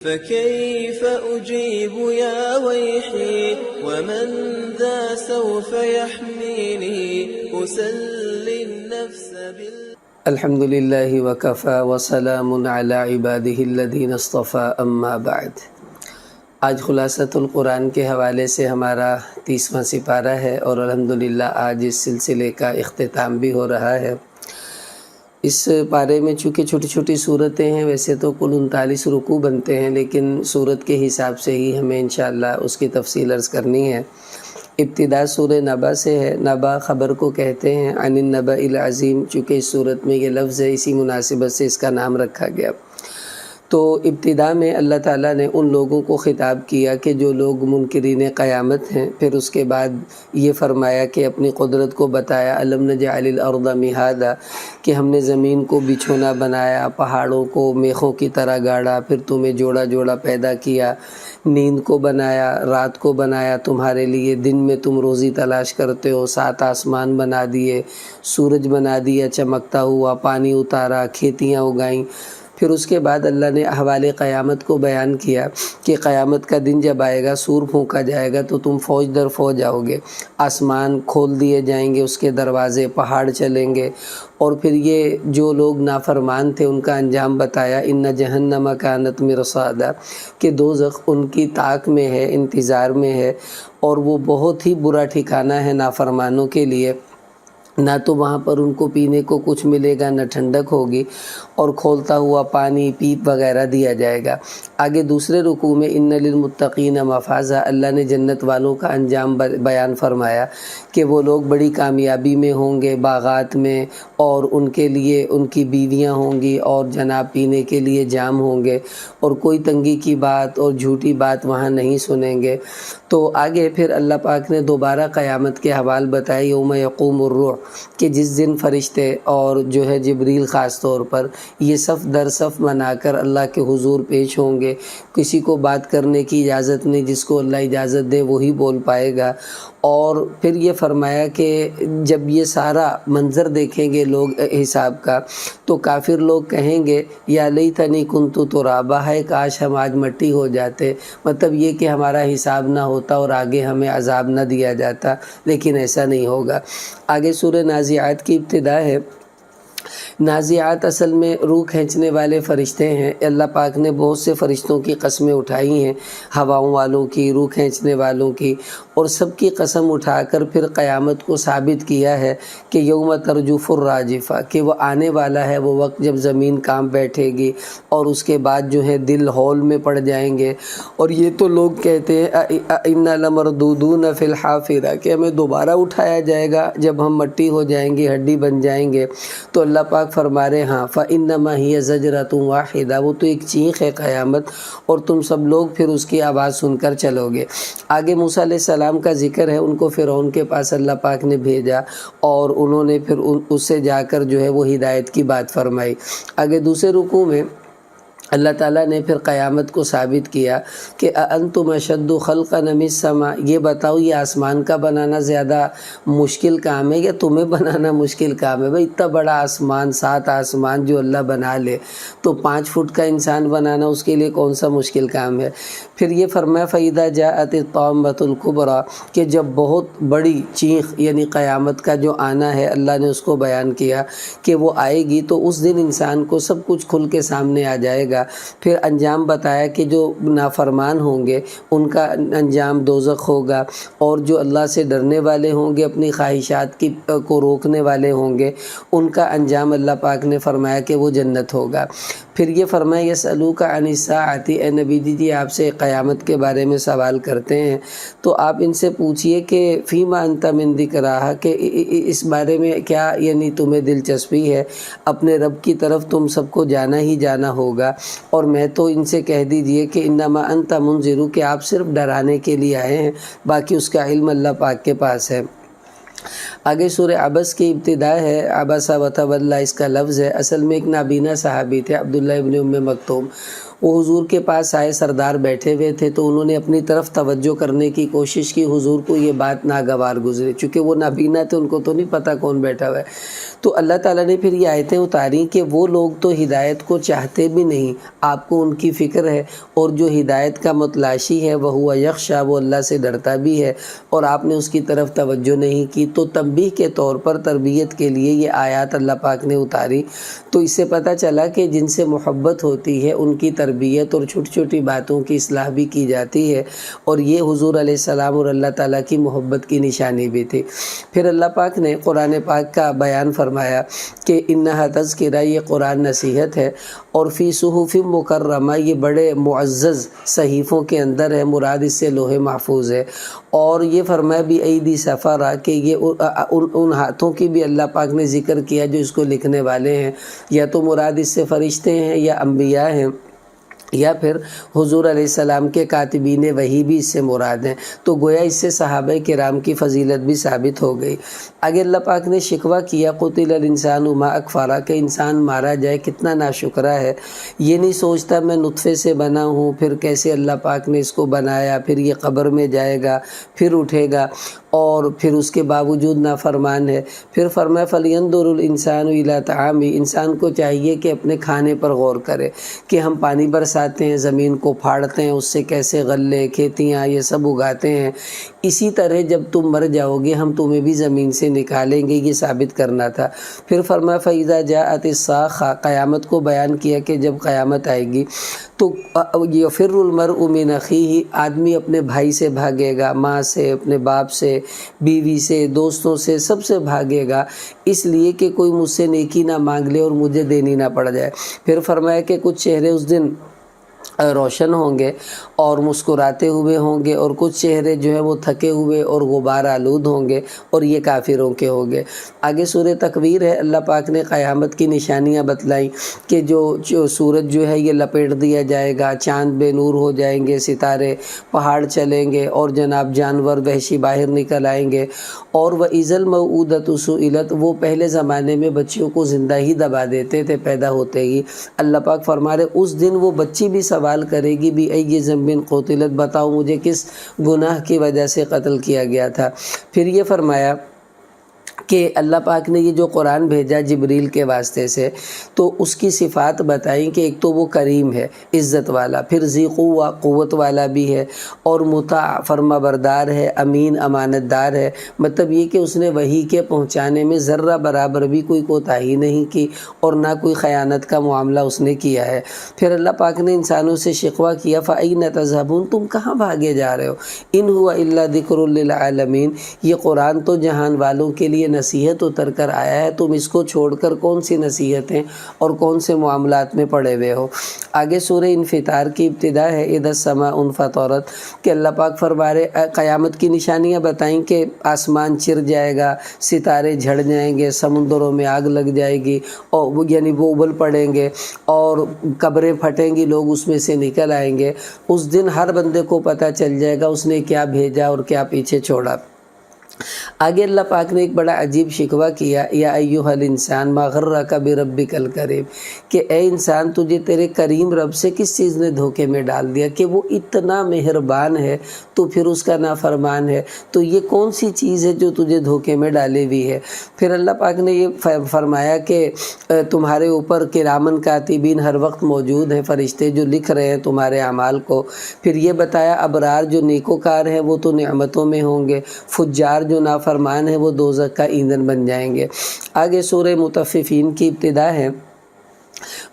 فكيف أجيب يا ويحي ومن ذا سوف يحميني أسلي النفس الحمد للہ وکفی وسلام علی عبادہ الذین اصطفی اما بعد۔ آج خلاصۃ القرآن کے حوالے سے ہمارا 30واں سپارہ ہے اور الحمدللہ آج اس سلسلے کا اختتام بھی ہو رہا ہے۔ اس پارے میں چونکہ چھوٹی چھوٹی صورتیں ہیں، ویسے تو کل 39 رکوع بنتے ہیں، لیکن صورت کے حساب سے ہی ہمیں انشاءاللہ اس کی تفصیل عرض کرنی ہے۔ ابتدا سورہ نبا سے ہے۔ نبا خبر کو کہتے ہیں، عن النبأ العظیم، چونکہ اس صورت میں یہ لفظ ہے، اسی مناسبت سے اس کا نام رکھا گیا۔ تو ابتدا میں اللہ تعالیٰ نے ان لوگوں کو خطاب کیا کہ جو لوگ منکرین قیامت ہیں، پھر اس کے بعد یہ فرمایا کہ اپنی قدرت کو بتایا، الم نجعل الارض مہادا، کہ ہم نے زمین کو بچھونا بنایا، پہاڑوں کو میخوں کی طرح گاڑا، پھر تمہیں جوڑا جوڑا پیدا کیا، نیند کو بنایا، رات کو بنایا تمہارے لیے، دن میں تم روزی تلاش کرتے ہو، 7 آسمان بنا دیے، سورج بنا دیا چمکتا ہوا، پانی اتارا، کھیتیاں اگائیں۔ پھر اس کے بعد اللہ نے احوال قیامت کو بیان کیا کہ قیامت کا دن جب آئے گا، سور پھونکا جائے گا تو تم فوج در فوج آؤ گے، آسمان کھول دیے جائیں گے، اس کے دروازے، پہاڑ چلیں گے، اور پھر یہ جو لوگ نافرمان تھے ان کا انجام بتایا، ان جہنم کانت مرصادا، کہ دوزخ ان کی طاق میں ہے، انتظار میں ہے، اور وہ بہت ہی برا ٹھکانہ ہے نافرمانوں کے لیے۔ نہ تو وہاں پر ان کو پینے کو کچھ ملے گا، نہ ٹھنڈک ہوگی، اور کھولتا ہوا پانی پیپ وغیرہ دیا جائے گا۔ آگے دوسرے رکوع میں ان للمتقین مفازا، اللہ نے جنت والوں کا انجام بیان فرمایا کہ وہ لوگ بڑی کامیابی میں ہوں گے، باغات میں، اور ان کے لیے ان کی بیویاں ہوں گی، اور جناب پینے کے لیے جام ہوں گے، اور کوئی تنگی کی بات اور جھوٹی بات وہاں نہیں سنیں گے۔ تو آگے پھر اللہ پاک نے دوبارہ قیامت کے حوال بتائے، یوم یقوم الروح، کہ جس دن فرشتے اور جو ہے جبریل خاص طور پر یہ صف در صف بنا کر اللہ کے حضور پیش ہوں گے، کسی کو بات کرنے کی اجازت نہیں، جس کو اللہ اجازت دے وہی بول پائے گا۔ اور پھر یہ فرمایا کہ جب یہ سارا منظر دیکھیں گے لوگ حساب کا، تو کافر لوگ کہیں گے یا لیتنی کنت ترابا، ہے کاش ہم آج مٹی ہو جاتے، مطلب یہ کہ ہمارا حساب نہ ہوتا اور آگے ہمیں عذاب نہ دیا جاتا، لیکن ایسا نہیں ہوگا۔ آگے سورہ نازعات کی ابتدا ہے۔ نازعات اصل میں روح کھینچنے والے فرشتے ہیں۔ اللہ پاک نے بہت سے فرشتوں کی قسمیں اٹھائی ہیں، ہواؤں والوں کی، روح کھینچنے والوں کی، اور سب کی قسم اٹھا کر پھر قیامت کو ثابت کیا ہے کہ یوم ترجف الراجفہ، کہ وہ آنے والا ہے وہ وقت جب زمین کام بیٹھے گی، اور اس کے بعد جو ہے دل ہول میں پڑ جائیں گے۔ اور یہ تو لوگ کہتے ہیں انا لمردودون فی الحافرہ، کہ ہمیں دوبارہ اٹھایا جائے گا جب ہم مٹی ہو جائیں گے، ہڈی بن جائیں گے۔ تو اللہ پاک فرما رہے ہاں فَإِنَّمَا هِيَ زَجْرَةٌ وَاحِدَةٌ، وہ تو ایک چیخ ہے قیامت، اور تم سب لوگ پھر اس کی آواز سن کر چلو گے۔ آگے موسیٰ علیہ السلام کا ذکر ہے، ان کو فرعون کے پاس اللہ پاک نے بھیجا، اور انہوں نے پھر اس سے جا کر جو ہے وہ ہدایت کی بات فرمائی۔ آگے دوسرے رکوع میں اللہ تعالیٰ نے پھر قیامت کو ثابت کیا کہ اَأَنتُمْ أَشَدُّ خَلْقًا أَمِ السَّمَاءِ، یہ بتاؤ یہ آسمان کا بنانا زیادہ مشکل کام ہے یا تمہیں بنانا مشکل کام ہے؟ بھئی اتنا بڑا آسمان، 7 آسمان جو اللہ بنا لے، تو 5 فٹ کا انسان بنانا اس کے لیے کون سا مشکل کام ہے؟ پھر یہ فرمایا فَإِذَا جَاءَتِ الطَّامَّةُ الْكُبْرىٰ، کہ جب بہت بڑی چیخ یعنی قیامت کا جو آنا ہے، اللہ نے اس کو بیان کیا کہ وہ آئے گی، تو اس دن انسان کو سب کچھ کھل کے سامنے آ جائے گا۔ پھر انجام بتایا کہ جو نافرمان ہوں گے ان کا انجام دوزخ ہوگا، اور جو اللہ سے ڈرنے والے ہوں گے، اپنی خواہشات کو روکنے والے ہوں گے، ان کا انجام اللہ پاک نے فرمایا کہ وہ جنت ہوگا۔ پھر یہ فرمایا یسألوک عن الساعۃ، اے نبی جی آپ سے قیامت کے بارے میں سوال کرتے ہیں، تو آپ ان سے پوچھئے کہ فیما انت من ذکرہا، کہ اس بارے میں کیا یعنی تمہیں دلچسپی ہے، اپنے رب کی طرف تم سب کو جانا ہی جانا ہوگا، اور میں تو ان سے کہہ دیجئے کہ انما انت منذر، کہ آپ صرف ڈرانے کے لیے آئے ہیں، باقی اس کا علم اللہ پاک کے پاس ہے۔ آگے سورہ عبس کی ابتدا ہے، عبس وتولی اس کا لفظ ہے، اصل میں ایک نابینا صحابی تھے عبداللہ ابن ام مکتوم، وہ حضور کے پاس آئے، سردار بیٹھے ہوئے تھے، تو انہوں نے اپنی طرف توجہ کرنے کی کوشش کی، حضور کو یہ بات ناگوار گزری، چونکہ وہ نابینا تھے، ان کو تو نہیں پتہ کون بیٹھا ہوا ہے۔ تو اللہ تعالیٰ نے پھر یہ آیتیں اتاری کہ وہ لوگ تو ہدایت کو چاہتے بھی نہیں، آپ کو ان کی فکر ہے، اور جو ہدایت کا متلاشی ہے وہ یخشا، وہ اللہ سے ڈرتا بھی ہے، اور آپ نے اس کی طرف توجہ نہیں کی۔ تو تنبیہ کے طور پر تربیت کے لیے یہ آیات اللہ پاک نے اتاری۔ تو اس سے پتہ چلا کہ جن سے محبت ہوتی ہے ان کی تربیت اور چھوٹی چھوٹی باتوں کی اصلاح بھی کی جاتی ہے، اور یہ حضور علیہ السلام اور اللہ تعالیٰ کی محبت کی نشانی بھی تھی۔ پھر اللہ پاک نے قرآن پاک کا بیان فرمایا کہ انہا تذکرہ، یہ قرآن نصیحت ہے، اور فی صحف مکرمہ، یہ بڑے معزز صحیفوں کے اندر ہے، مراد اس سے لوح محفوظ ہے۔ اور یہ فرمایا بھی ایدی سفرہ، کہ یہ ان ہاتھوں کی بھی اللہ پاک نے ذکر کیا جو اس کو لکھنے والے ہیں، یا تو مراد اس سے فرشتے ہیں یا انبیاء ہیں، یا پھر حضور علیہ السلام کے کاتبین وحی بھی اس سے مراد ہیں۔ تو گویا اس سے صحابہ کرام کی فضیلت بھی ثابت ہو گئی۔ آگے اللہ پاک نے شکوہ کیا قتل الانسان ما اکفرہ، کہ انسان مارا جائے، کتنا ناشکرا ہے، یہ نہیں سوچتا میں نطفے سے بنا ہوں، پھر کیسے اللہ پاک نے اس کو بنایا، پھر یہ قبر میں جائے گا، پھر اٹھے گا، اور پھر اس کے باوجود نافرمان ہے۔ پھر فرمایا فَلْيَنْظُرُ الْإِنسَانُ إِلَىٰ طَعَامِهِ، انسان کو چاہیے کہ اپنے کھانے پر غور کرے، کہ ہم پانی برساتے ہیں، زمین کو پھاڑتے ہیں، اس سے کیسے غلے، کھیتیاں، یہ سب اگاتے ہیں، اسی طرح جب تم مر جاؤ گے ہم تمہیں بھی زمین سے نکالیں گے، یہ ثابت کرنا تھا۔ پھر فرمایا فَإِذَا جَاءَتِ الصَّاخَّةُ، قیامت کو بیان کیا کہ جب قیامت آئے گی تو یفر المرء من اخیہ، آدمی اپنے بھائی سے بھاگے گا، ماں سے، اپنے باپ سے، بیوی سے، دوستوں سے، سب سے بھاگے گا، اس لیے کہ کوئی مجھ سے نیکی نہ مانگ لے اور مجھے دینی نہ پڑ جائے۔ پھر فرمایا کہ کچھ چہرے اس دن روشن ہوں گے اور مسکراتے ہوئے ہوں گے، اور کچھ چہرے جو ہیں وہ تھکے ہوئے اور غبار آلود ہوں گے، اور یہ کافروں کے ہوں گے۔ آگے سورہ تکویر ہے، اللہ پاک نے قیامت کی نشانیاں بتلائیں کہ جو سورج جو ہے یہ لپیٹ دیا جائے گا، چاند بے نور ہو جائیں گے، ستارے، پہاڑ چلیں گے، اور جناب جانور وحشی باہر نکل آئیں گے۔ اور وَإِذَا الْمَوْءُودَةُ سُئِلَتْ، وہ پہلے زمانے میں بچیوں کو زندہ ہی دبا دیتے تھے پیدا ہوتے ہی۔ اللہ پاک فرما رہے اس دن وہ بچی بھی سوال کرے گی بھی ای ذنب قتلت، بتاؤ مجھے کس گناہ کی وجہ سے قتل کیا گیا تھا۔ پھر یہ فرمایا کہ اللہ پاک نے یہ جو قرآن بھیجا جبریل کے واسطے سے، تو اس کی صفات بتائیں کہ ایک تو وہ کریم ہے، عزت والا، پھر ذی قوہ، قوت والا بھی ہے، اور مطاع، فرما بردار ہے، امین، امانت دار ہے۔ مطلب یہ کہ اس نے وحی کے پہنچانے میں ذرہ برابر بھی کوئی کوتاہی نہیں کی، اور نہ کوئی خیانت کا معاملہ اس نے کیا ہے۔ پھر اللہ پاک نے انسانوں سے شکوہ کیا فَأَيْنَ تَذْهَبُونَ، تم کہاں بھاگے جا رہے ہو، ان ہوا الا ذکر للعالمین، یہ قرآن تو جہان والوں کے لیے نصیحت اتر کر آیا ہے، تم اس کو چھوڑ کر کون سی نصیحتیں اور کون سے معاملات میں پڑے ہوئے ہو۔ آگے سورہ انفطار کی ابتدا ہے، اذا السماء انفطرت، کہ اللہ پاک فرما رہے قیامت کی نشانیاں بتائیں کہ آسمان چر جائے گا، ستارے جھڑ جائیں گے، سمندروں میں آگ لگ جائے گی، اور یعنی وہ ابل پڑیں گے، اور قبریں پھٹیں گی، لوگ اس میں سے نکل آئیں گے۔ اس دن ہر بندے کو پتہ چل جائے گا اس نے کیا بھیجا اور کیا پیچھے چھوڑا۔ آگے اللہ پاک نے ایک بڑا عجیب شکوہ کیا، یا ایھا الانسان ما غرک بربک الکریم، کہ اے انسان تجھے تیرے کریم رب سے کس چیز نے دھوکے میں ڈال دیا کہ وہ اتنا مہربان ہے تو پھر اس کا نافرمان ہے، تو یہ کون سی چیز ہے جو تجھے دھوکے میں ڈالے ہوئی ہے۔ پھر اللہ پاک نے یہ فرمایا کہ تمہارے اوپر کرامن کاتبین ہر وقت موجود ہیں، فرشتے جو لکھ رہے ہیں تمہارے اعمال کو۔ پھر یہ بتایا ابرار جو نیکوکار ہیں وہ تو نعمتوں میں ہوں گے، فجار جو نافرمان ہیں وہ دوزخ کا ایندھن بن جائیں گے۔ آگے سورہ مطففین کی ابتدا ہے۔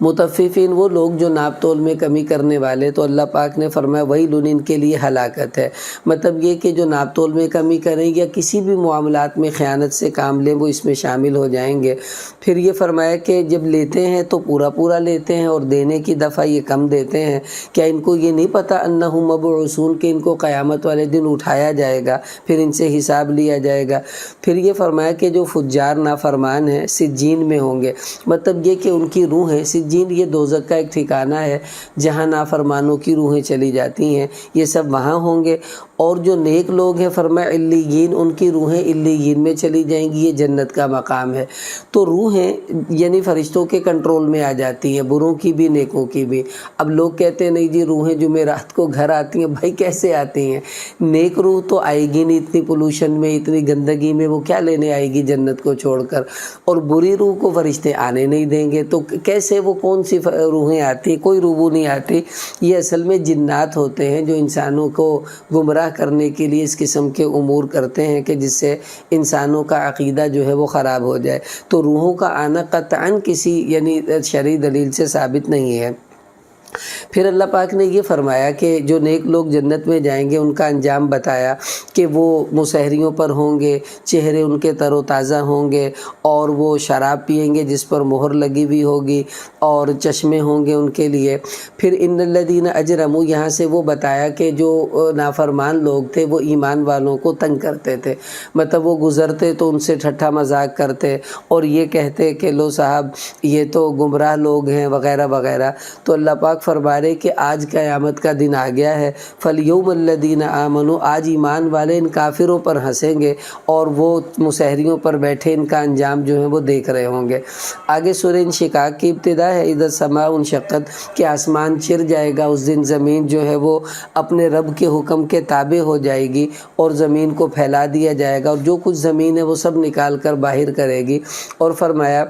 مطففین وہ لوگ جو ناپ تول میں کمی کرنے والے، تو اللہ پاک نے فرمایا ویل ان کے لیے ہلاکت ہے۔ مطلب یہ کہ جو ناپ تول میں کمی کریں یا کسی بھی معاملات میں خیانت سے کام لیں وہ اس میں شامل ہو جائیں گے۔ پھر یہ فرمایا کہ جب لیتے ہیں تو پورا پورا لیتے ہیں اور دینے کی دفعہ یہ کم دیتے ہیں، کیا ان کو یہ نہیں پتہ انہم مبعوثون، کہ ان کو قیامت والے دن اٹھایا جائے گا، پھر ان سے حساب لیا جائے گا۔ پھر یہ فرمایا کہ جو فجار نافرمان ہیں سجین میں ہوں گے، مطلب یہ کہ ان کی روحیں روحیں، سجین یہ دوزخ کا ایک ٹھکانہ ہے جہاں نافرمانوں کی روحیں چلی جاتی ہیں، یہ سب وہاں ہوں گے۔ اور جو نیک لوگ ہیں فرمایا علیین، ان کی روحیں علیین میں چلی جائیں گی، یہ جنت کا مقام ہے۔ تو روحیں یعنی فرشتوں کے کنٹرول میں آ جاتی ہیں، بروں کی بھی نیکوں کی بھی۔ اب لوگ کہتے ہیں نہیں جی روحیں جمعرات کو گھر آتی ہیں، بھائی کیسے آتی ہیں؟ نیک روح تو آئے گی نہیں، اتنی پولوشن میں اتنی گندگی میں وہ کیا لینے آئے گی جنت کو چھوڑ کر، اور بری روح کو فرشتے آنے نہیں دیں گے، تو کیسے وہ کون سی روحیں آتی؟ کوئی روح نہیں آتی۔ یہ اصل میں جنات ہوتے ہیں جو انسانوں کو گمراہ کرنے کے لیے اس قسم کے امور کرتے ہیں کہ جس سے انسانوں کا عقیدہ جو ہے وہ خراب ہو جائے۔ تو روحوں کا آنا قطعاً کسی یعنی شرعی دلیل سے ثابت نہیں ہے۔ پھر اللہ پاک نے یہ فرمایا کہ جو نیک لوگ جنت میں جائیں گے ان کا انجام بتایا کہ وہ مسحریوں پر ہوں گے، چہرے ان کے تر و تازہ ہوں گے، اور وہ شراب پئیں گے جس پر مہر لگی ہوئی ہوگی، اور چشمے ہوں گے ان کے لیے۔ پھر ان الذین اجرموا، یہاں سے وہ بتایا کہ جو نافرمان لوگ تھے وہ ایمان والوں کو تنگ کرتے تھے، مطلب وہ گزرتے تو ان سے ٹھٹھا مذاق کرتے اور یہ کہتے کہ لو صاحب یہ تو گمراہ لوگ ہیں وغیرہ وغیرہ۔ تو اللہ پاک فرما رہے کہ آج قیامت کا دن آ گیا ہے، فَالْيَوْمَ الَّذِينَ آمَنُوا، آج ایمان والے ان کافروں پر ہنسیں گے اور وہ مسحریوں پر بیٹھے ان کا انجام جو ہے وہ دیکھ رہے ہوں گے۔ آگے سورہ انشقاق کی ابتدا ہے، اِذَا السَّمَاءُ انشقت، کہ آسمان چر جائے گا اس دن، زمین جو ہے وہ اپنے رب کے حکم کے تابع ہو جائے گی اور زمین کو پھیلا دیا جائے گا، اور جو کچھ زمین ہے وہ سب نکال کر باہر کرے گی۔ اور فرمایا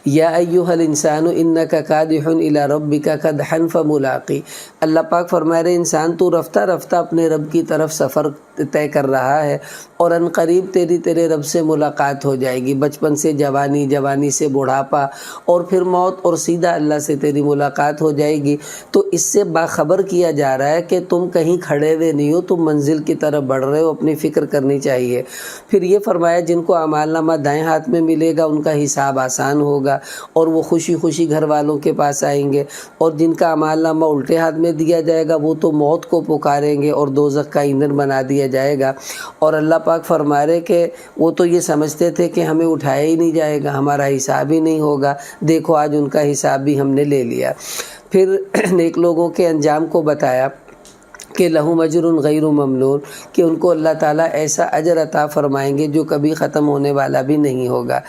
یا ایھا الانسان انک کادح الی ربک کدحا فملاقی، اللہ پاک فرما رہے انسان تو رفتہ رفتہ اپنے رب کی طرف سفر طے کر رہا ہے، اور ان قریب تیرے رب سے ملاقات ہو جائے گی، بچپن سے جوانی، جوانی سے بڑھاپا، اور پھر موت، اور سیدھا اللہ سے تیری ملاقات ہو جائے گی۔ تو اس سے باخبر کیا جا رہا ہے کہ تم کہیں کھڑے ہوئے نہیں ہو، تم منزل کی طرف بڑھ رہے ہو، اپنی فکر کرنی چاہیے۔ پھر یہ فرمایا جن کو اعمال نامہ دائیں ہاتھ میں ملے گا ان کا حساب آسان ہوگا اور وہ خوشی خوشی گھر والوں کے پاس آئیں گے، اور جن کا اعمال نامہ الٹے ہاتھ میں دیا جائے گا وہ تو موت کو پکاریں گے اور دوزخ کا ایندھن بنا دیا جائے گا۔ اور اللہ پاک فرما رہے کہ وہ تو یہ سمجھتے تھے کہ ہمیں اٹھایا ہی نہیں جائے گا، ہمارا حساب ہی نہیں ہوگا، دیکھو آج ان کا حساب بھی ہم نے لے لیا۔ پھر نیک لوگوں کے انجام کو بتایا کہ لہم اجر غیر ممنون، کہ ان کو اللہ تعالیٰ ایسا اجر عطا فرمائیں گے جو کبھی ختم ہونے والا بھی نہیں ہوگا۔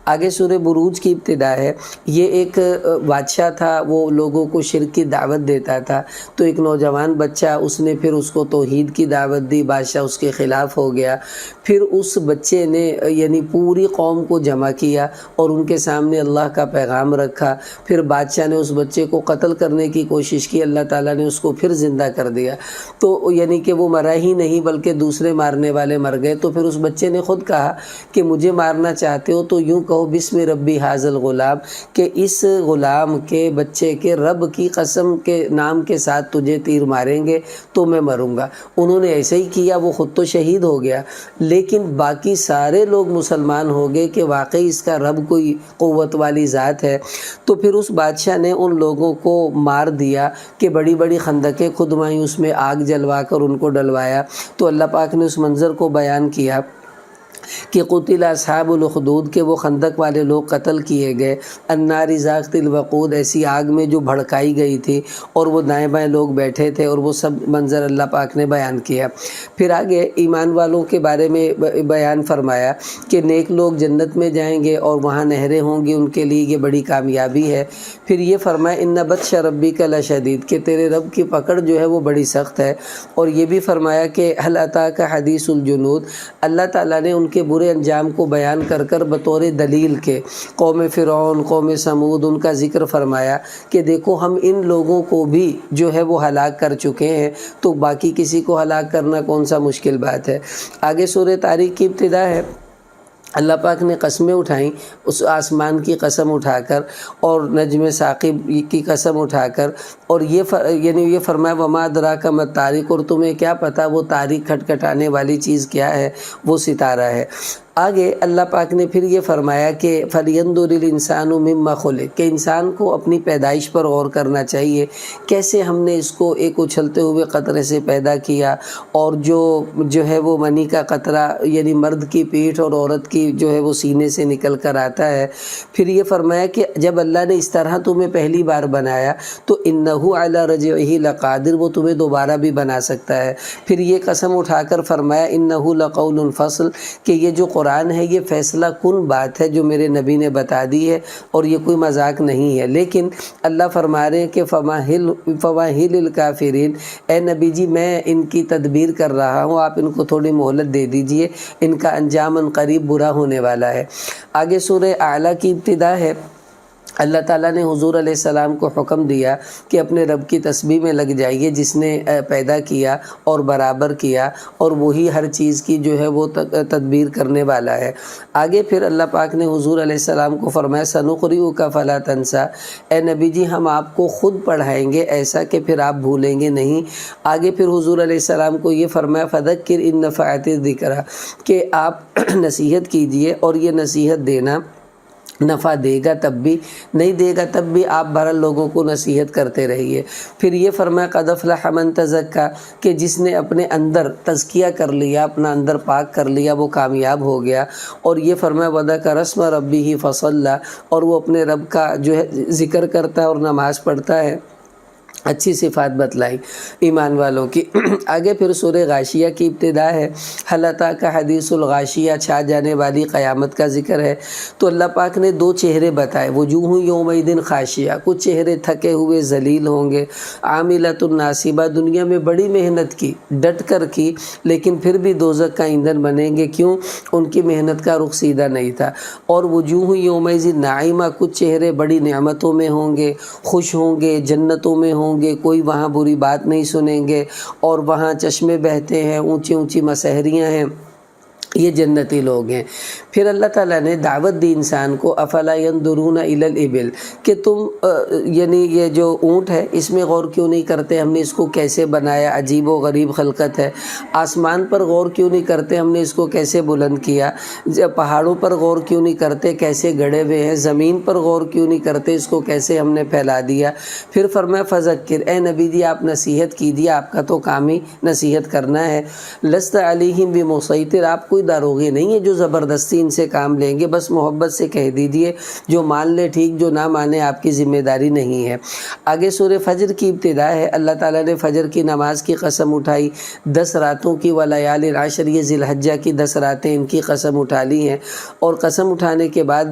آگے سورہ بروج کی ابتدا ہے، یہ ایک بادشاہ تھا، وہ لوگوں کو شرک کی دعوت دیتا تھا، تو ایک نوجوان بچہ اس نے پھر اس کو توحید کی دعوت دی، بادشاہ اس کے خلاف ہو گیا۔ پھر اس بچے نے یعنی پوری قوم کو جمع کیا اور ان کے سامنے اللہ کا پیغام رکھا۔ پھر بادشاہ نے اس بچے کو قتل کرنے کی کوشش کی، اللہ تعالیٰ نے اس کو پھر زندہ کر دیا، تو یعنی کہ وہ مرا ہی نہیں بلکہ دوسرے مارنے والے مر گئے۔ تو پھر اس بچے نے خود کہا کہ مجھے مارنا چاہتے ہو تو یوں کہو بسم ربی ھذا الغلام، کہ اس غلام کے بچے کے رب کی قسم کے نام کے ساتھ تجھے تیر ماریں گے تو میں مروں گا۔ انہوں نے ایسے ہی کیا، وہ خود تو شہید ہو گیا لیکن باقی سارے لوگ مسلمان ہو گئے کہ واقعی اس کا رب کوئی قوت والی ذات ہے۔ تو پھر اس بادشاہ نے ان لوگوں کو مار دیا کہ بڑی بڑی خندقیں کھدوائیں، اس میں آگ جلوا کر ان کو ڈلوایا۔ تو اللہ پاک نے اس منظر کو بیان کیا کہ قتل اصحاب الاخدود، کہ وہ خندق والے لوگ قتل کیے گئے، النار ذات الوقود، ایسی آگ میں جو بھڑکائی گئی تھی، اور وہ دائیں بائیں لوگ بیٹھے تھے، اور وہ سب منظر اللہ پاک نے بیان کیا۔ پھر آگے ایمان والوں کے بارے میں بیان فرمایا کہ نیک لوگ جنت میں جائیں گے اور وہاں نہریں ہوں گی، ان کے لیے یہ بڑی کامیابی ہے۔ پھر یہ فرمایا ان بطش ربک لشدید، کہ تیرے رب کی پکڑ جو ہے وہ بڑی سخت ہے۔ اور یہ بھی فرمایا کہ هل اتاک حدیث الجنود، اللہ تعالیٰ نے ان کے برے انجام کو بیان کر کر بطور دلیل کے قوم فرعون، قوم سمود، ان کا ذکر فرمایا کہ دیکھو ہم ان لوگوں کو بھی جو ہے وہ ہلاک کر چکے ہیں، تو باقی کسی کو ہلاک کرنا کون سا مشکل بات ہے۔ آگے سورہ طارق کی ابتدا ہے، اللہ پاک نے قسمیں اٹھائیں، اس آسمان کی قسم اٹھا کر اور نجم ثاقب کی قسم اٹھا کر، اور یہ فرمایا وما ادراک ما الطارق، اور تمہیں کیا پتہ وہ طارق کھٹکھٹانے والی چیز کیا ہے، وہ ستارہ ہے۔ آگے اللہ پاک نے پھر یہ فرمایا کہ فَلْيَنْظُرِ الْإِنسَانُ مِمَّا خُلِقَ کہ انسان کو اپنی پیدائش پر غور کرنا چاہیے، کیسے ہم نے اس کو ایک اچھلتے ہوئے قطرے سے پیدا کیا، اور جو ہے وہ منی کا قطرہ یعنی مرد کی پیٹھ اور عورت کی جو ہے وہ سینے سے نکل کر آتا ہے۔ پھر یہ فرمایا کہ جب اللہ نے اس طرح تمہیں پہلی بار بنایا تو إِنَّهُ عَلَى رَجْعِهِ لَقَادِرٌ وہ تمہیں دوبارہ بھی بنا سکتا ہے۔ پھر یہ قسم اٹھا کر فرمایا إِنَّهُ لَقَوْلٌ فَصْلٌ کہ یہ جو قرآن ہے یہ فیصلہ کن بات ہے جو میرے نبی نے بتا دی ہے، اور یہ کوئی مذاق نہیں ہے۔ لیکن اللہ فرما رہے ہیں کہ فَمَهِّلِ الْكَافِرِينَ اے نبی جی میں ان کی تدبیر کر رہا ہوں، آپ ان کو تھوڑی مہلت دے دیجئے، ان کا انجام ان قریب برا ہونے والا ہے۔ آگے سورہ اعلیٰ کی ابتدا ہے۔ اللہ تعالیٰ نے حضور علیہ السلام کو حکم دیا کہ اپنے رب کی تسبیح میں لگ جائیے جس نے پیدا کیا اور برابر کیا، اور وہی ہر چیز کی جو ہے وہ تدبیر کرنے والا ہے۔ آگے پھر اللہ پاک نے حضور علیہ السلام کو فرمایا سَنُقْرِئُكَ فَلَا تَنْسَى اے نبی جی ہم آپ کو خود پڑھائیں گے ایسا کہ پھر آپ بھولیں گے نہیں۔ آگے پھر حضور علیہ السلام کو یہ فرمایا فَذَكِّرْ إِن نَفَعَتِ الذِّكْرَىٰ کہ آپ نصیحت کیجئے، اور یہ نصیحت دینا نفع دے گا تب بھی، نہیں دے گا تب بھی آپ بہرحال لوگوں کو نصیحت کرتے رہیے۔ پھر یہ فرمایا قد افلح من تزکا کہ جس نے اپنے اندر تزکیہ کر لیا، اپنا اندر پاک کر لیا، وہ کامیاب ہو گیا۔ اور یہ فرمایا وذکر اسم ربہ فصلی اور وہ اپنے رب کا جو ہے ذکر کرتا ہے اور نماز پڑھتا ہے۔ اچھی صفات بتلائی ایمان والوں کی۔ آگے پھر سورہ غاشیہ کی ابتدا ہے۔ حل اتاک حدیث الغاشیہ چھا جانے والی قیامت کا ذکر ہے۔ تو اللہ پاک نے دو چہرے بتائے، وجوہ یومئذ خاشیہ کچھ چہرے تھکے ہوئے ذلیل ہوں گے، عاملۃ ناصبہ دنیا میں بڑی محنت کی، ڈٹ کر کی، لیکن پھر بھی دوزخ کا ایندھن بنیں گے، کیوں؟ ان کی محنت کا رخ سیدھا نہیں تھا۔ اور وجوہ یومئذ ناعمہ کچھ چہرے بڑی نعمتوں میں ہوں گے، خوش ہوں گے، جنتوں میں ہوں گے، کوئی وہاں بری بات نہیں سنیں گے، اور وہاں چشمے بہتے ہیں، اونچی اونچی مسحریاں ہیں، یہ جنتی لوگ ہیں۔ پھر اللہ تعالیٰ نے دعوت دی انسان کو افلا ينظرون الى الابل کہ تم یعنی یہ جو اونٹ ہے اس میں غور کیوں نہیں کرتے، ہم نے اس کو کیسے بنایا، عجیب و غریب خلقت ہے۔ آسمان پر غور کیوں نہیں کرتے، ہم نے اس کو کیسے بلند کیا۔ پہاڑوں پر غور کیوں نہیں کرتے، کیسے گڑے ہوئے ہیں۔ زمین پر غور کیوں نہیں کرتے، اس کو کیسے ہم نے پھیلا دیا۔ پھر فرمایا فذکر اے نبی جی آپ نصیحت کیجیے، آپ کا تو کام ہی نصیحت کرنا ہے۔ لست علیہم بمسیطر آپ کوئی داروغی نہیں ہے جو زبردستی ان سے کام لیں گے، بس محبت سے کہہ دیجیے، جو مان لے ٹھیک، جو نہ مانے آپ کی ذمہ داری نہیں ہے۔ آگے سورہ فجر کی ابتدا ہے۔ اللہ تعالیٰ نے فجر کی نماز کی قسم اٹھائی، 10 راتوں کی ولیال عشر یہ ذی الحجہ کی 10 راتیں ان کی قسم اٹھا لی ہیں۔ اور قسم اٹھانے کے بعد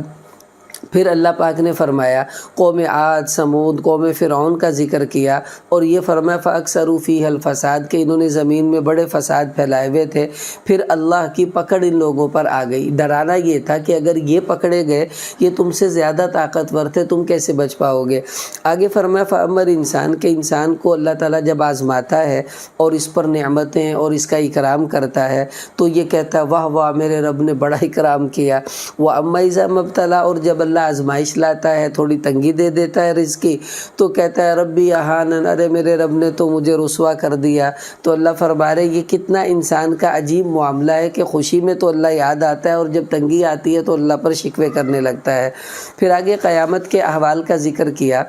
پھر اللہ پاک نے فرمایا قوم عاد سمود قوم فرعون کا ذکر کیا، اور یہ فرمایا فَأَكْثَرُوا فِيهَا الْفَسَادَ کہ انہوں نے زمین میں بڑے فساد پھیلائے ہوئے تھے۔ پھر اللہ کی پکڑ ان لوگوں پر آ گئی۔ ڈرانا یہ تھا کہ اگر یہ پکڑے گئے، یہ تم سے زیادہ طاقتور تھے، تم کیسے بچ پاؤ گے۔ آگے فرمایا فَأَمَّا انسان کہ انسان کو اللہ تعالیٰ جب آزماتا ہے اور اس پر نعمتیں اور اس کا اکرام کرتا ہے تو یہ کہتا ہے واہ واہ میرے رب نے بڑا اکرام کیا۔ وَأَمَّا إِذَا مَا ابْتَلَىٰ اور جب اللہ آزمائش لاتا ہے، تھوڑی تنگی دے دیتا ہے رزق کی، تو کہتا ہے ربی اہانن ارے میرے رب نے تو مجھے رسوا کر دیا۔ تو اللہ فرما رہے یہ کتنا انسان کا عجیب معاملہ ہے کہ خوشی میں تو اللہ یاد آتا ہے اور جب تنگی آتی ہے تو اللہ پر شکوے کرنے لگتا ہے۔ پھر آگے قیامت کے احوال کا ذکر کیا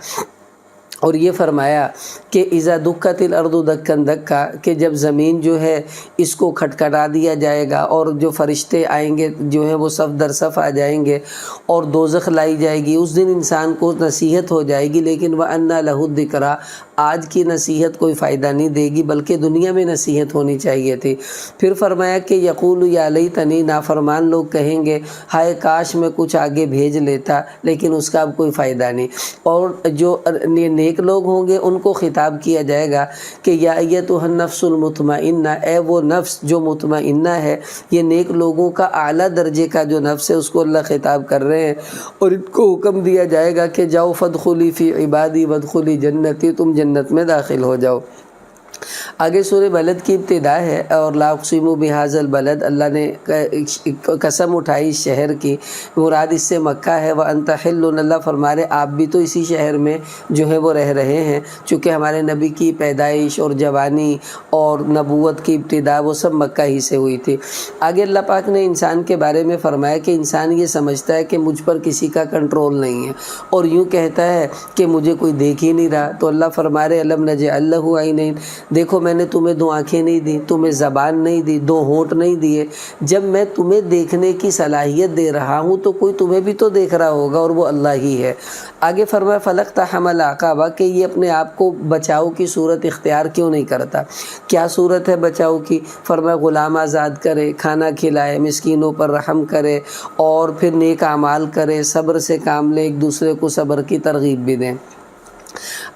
اور یہ فرمایا کہ اذا دکت الارض دکن دکا کہ جب زمین جو ہے اس کو کھٹکھٹا دیا جائے گا اور جو فرشتے آئیں گے جو ہے وہ صف در صف آ جائیں گے اور دوزخ لائی جائے گی، اس دن انسان کو نصیحت ہو جائے گی، لیکن وَأَنَّا لَهُ الذِّكْرَىٰ آج کی نصیحت کوئی فائدہ نہیں دے گی بلکہ دنیا میں نصیحت ہونی چاہیے تھی۔ پھر فرمایا کہ یقول یا لیتنی نافرمان لوگ کہیں گے ہائے کاش میں کچھ آگے بھیج لیتا، لیکن اس کا اب کوئی فائدہ نہیں۔ اور جو نیک لوگ ہوں گے ان کو خطاب کیا جائے گا کہ یا ایتھا النفس المطمئنہ اے وہ نفس جو مطمئنہ ہے، یہ نیک لوگوں کا اعلیٰ درجے کا جو نفس ہے اس کو اللہ خطاب کر رہے ہیں، اور ان کو حکم دیا جائے گا کہ جاؤ فادخلی فی عبادی وادخلی جنتی تم جنت میں داخل ہو جاؤ۔ آگے سورہ بلد کی ابتدا ہے، اور لا اقسم بہذا البلد، اللہ نے قسم اٹھائی اس شہر کی، مراد اس سے مکہ ہے۔ وانت حل، اللہ فرما رہے آپ بھی تو اسی شہر میں جو ہے وہ رہ رہے ہیں، چونکہ ہمارے نبی کی پیدائش اور جوانی اور نبوت کی ابتدا وہ سب مکہ ہی سے ہوئی تھی۔ آگے اللہ پاک نے انسان کے بارے میں فرمایا کہ انسان یہ سمجھتا ہے کہ مجھ پر کسی کا کنٹرول نہیں ہے، اور یوں کہتا ہے کہ مجھے کوئی دیکھ ہی نہیں رہا۔ تو اللہ فرما رہے الم نجعل لہ عینین، دیکھو میں نے تمہیں دو آنکھیں نہیں دی، تمہیں زبان نہیں دی، دو ہونٹ نہیں دیے۔ جب میں تمہیں دیکھنے کی صلاحیت دے رہا ہوں تو کوئی تمہیں بھی تو دیکھ رہا ہوگا، اور وہ اللہ ہی ہے۔ آگے فرمایا فلاقتحم العقبہ، کہ یہ اپنے آپ کو بچاؤ کی صورت اختیار کیوں نہیں کرتا؟ کیا صورت ہے بچاؤ کی؟ فرمایا غلام آزاد کرے، کھانا کھلائے، مسکینوں پر رحم کرے، اور پھر نیک اعمال کرے، صبر سے کام لے، ایک دوسرے کو صبر کی ترغیب بھی دیں۔